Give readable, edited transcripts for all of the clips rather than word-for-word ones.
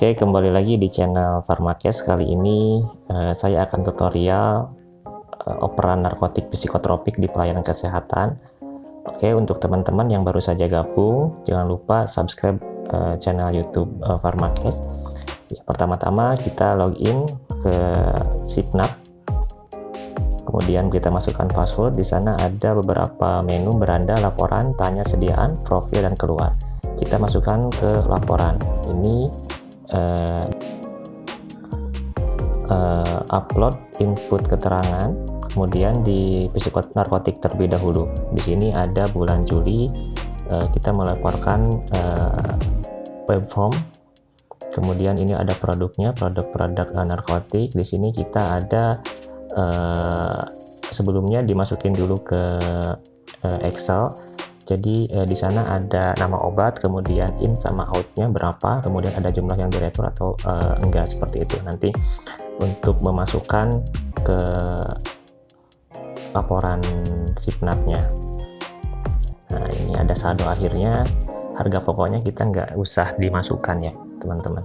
Oke, kembali lagi di channel Pharmakes. Kali ini saya akan tutorial operan narkotik psikotropik di pelayanan kesehatan. Oke, untuk teman-teman yang baru saja gabung, jangan lupa subscribe channel YouTube Pharmakes. Ya, pertama-tama kita login ke Sipnap. Kemudian kita masukkan password. Di sana ada beberapa menu beranda laporan, tanya sediaan, profil, dan keluar. Kita masukkan ke laporan. Ini upload input keterangan, kemudian di psikotropik terlebih dahulu. Di sini ada bulan Juli, kita melaporkan web form. Kemudian ini ada produknya, produk narkotik. Di sini kita ada sebelumnya dimasukin dulu ke Excel. Jadi di sana ada nama obat, kemudian in sama outnya berapa, kemudian ada jumlah yang diretur atau enggak, seperti itu. Nanti untuk memasukkan ke laporan Sipnapnya. Nah, ini ada saldo akhirnya, harga pokoknya kita nggak usah dimasukkan ya teman-teman.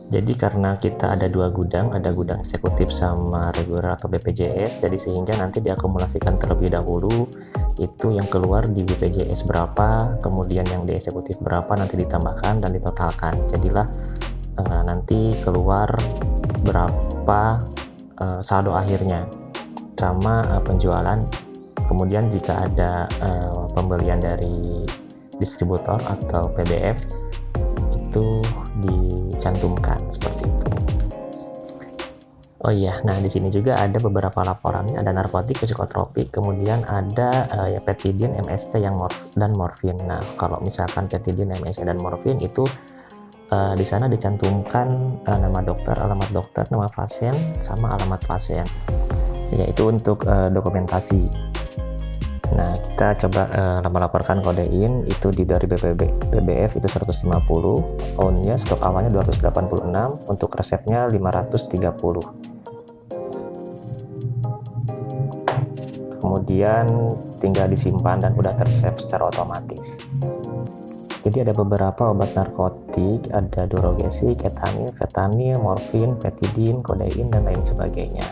Jadi karena kita ada dua gudang, ada gudang eksekutif sama reguler atau BPJS, jadi sehingga nanti diakumulasikan terlebih dahulu, itu yang keluar di BPJS berapa, kemudian yang di eksekutif berapa, nanti ditambahkan dan ditotalkan. Jadilah nanti keluar berapa saldo akhirnya sama penjualan. Kemudian jika ada pembelian dari distributor atau PBF, itu dicantumkan seperti itu. Oh iya, nah di sini juga ada beberapa laporannya, ada narkotik, psikotropik, kemudian ada ya petidin, MST dan morfin. Nah, kalau misalkan petidin, MST dan morfin itu di sana dicantumkan nama dokter, alamat dokter, nama pasien, sama alamat pasien. Yaitu untuk dokumentasi. Nah, kita coba melaporkan kodein itu dari BBF itu 150, on-nya stok awalnya 286, untuk resepnya 530. Kemudian tinggal disimpan dan udah tersave secara otomatis. Jadi ada beberapa obat narkotik, ada Durogesic, ketamil, fentanyl, morfin, petidin, kodein, dan lain sebagainya.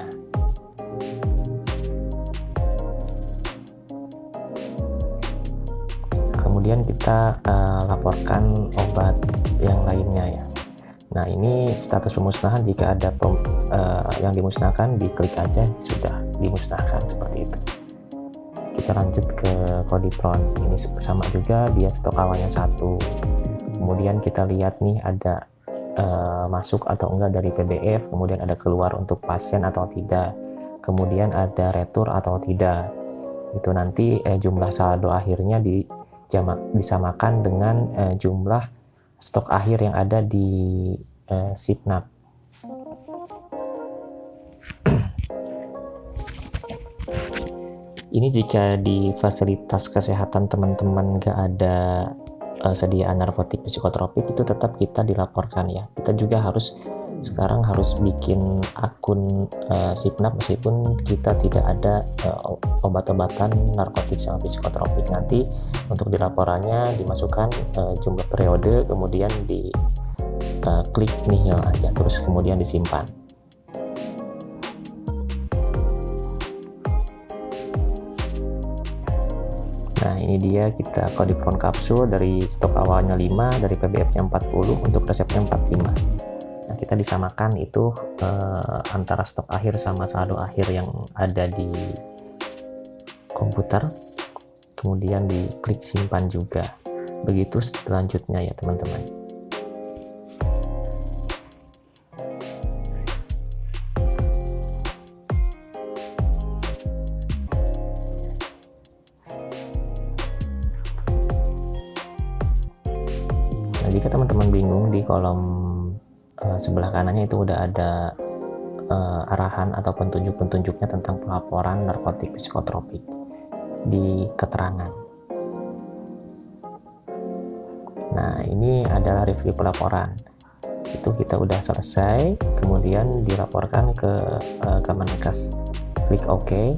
Kemudian kita laporkan obat yang lainnya ya. Nah, ini status pemusnahan, jika ada yang dimusnahkan, diklik aja sudah dimusnahkan, seperti itu. Kita lanjut ke Kodipron. Ini sama juga, dia stok awalnya 1. Kemudian kita lihat nih ada masuk atau enggak dari PBF, kemudian ada keluar untuk pasien atau tidak, kemudian ada retur atau tidak. Itu nanti jumlah saldo akhirnya disamakan dengan jumlah stok akhir yang ada di Sipnap. Ini jika di fasilitas kesehatan teman-teman nggak ada sediaan narkotik psikotropik, itu tetap kita dilaporkan ya. Kita juga sekarang harus bikin akun Sipnap meskipun kita tidak ada obat-obatan narkotik sama psikotropik. Nanti untuk dilaporannya dimasukkan jumlah periode, kemudian di klik nihil aja, terus kemudian disimpan. Nah, ini dia, kita Kodipron kapsul dari stok awalnya 5, dari PBF-nya 40, untuk resepnya 45. Nah, kita disamakan itu antara stok akhir sama saldo akhir yang ada di komputer, kemudian diklik simpan juga. Begitu selanjutnya ya teman-teman. Nah, jika teman-teman bingung, di kolom sebelah kanannya itu udah ada arahan atau petunjuk-petunjuknya tentang pelaporan narkotik psikotropik di keterangan. Nah, ini adalah review pelaporan. Itu kita udah selesai, kemudian dilaporkan ke Kemenkes. Klik OK.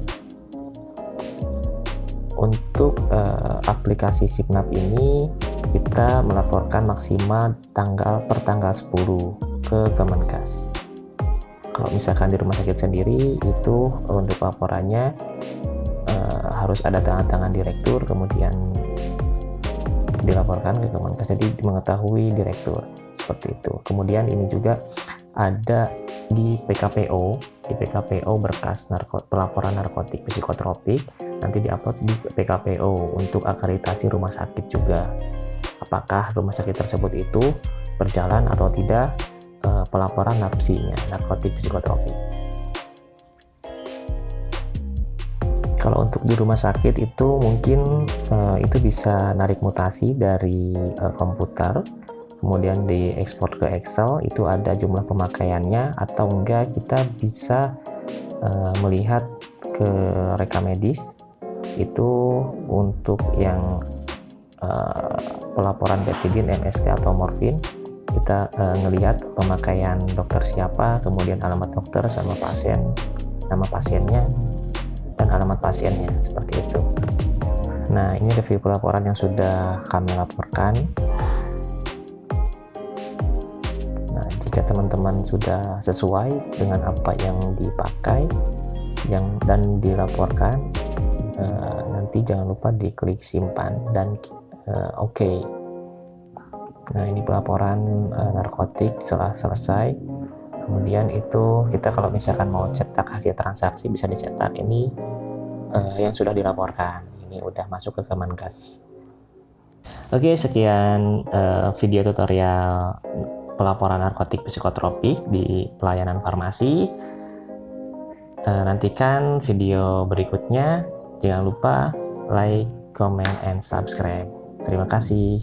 Untuk aplikasi Signap ini kita melaporkan maksimal per tanggal 10 ke Kemenkes. Kalau misalkan di rumah sakit sendiri itu untuk laporannya harus ada tangan direktur, kemudian dilaporkan ke Kemenkes, jadi mengetahui direktur seperti itu. Kemudian ini juga ada di PKPO berkas pelaporan narkotik psikotropik, nanti diupload di PKPO untuk akreditasi rumah sakit juga, apakah rumah sakit tersebut itu berjalan atau tidak pelaporan narapsinya, narkotik psikotropik. Kalau untuk di rumah sakit itu mungkin itu bisa narik mutasi dari komputer, kemudian diekspor ke Excel, itu ada jumlah pemakaiannya, atau enggak kita bisa melihat ke rekam medis. Itu untuk yang pelaporan betidin, MST atau morfin, kita ngelihat pemakaian dokter siapa, kemudian alamat dokter sama pasien, nama pasiennya dan alamat pasiennya, seperti itu. Nah, ini review pelaporan yang sudah kami laporkan. Nah, jika teman-teman sudah sesuai dengan apa yang dipakai dan dilaporkan, nanti jangan lupa diklik simpan dan oke. Nah, ini pelaporan narkotik setelah selesai. Kemudian itu kita kalau misalkan mau cetak hasil transaksi bisa dicetak. Ini yang sudah dilaporkan, ini udah masuk ke Kemenkes. Oke, sekian video tutorial pelaporan narkotik psikotropik di pelayanan farmasi. Nantikan video berikutnya. Jangan lupa like, comment, and subscribe. Terima kasih.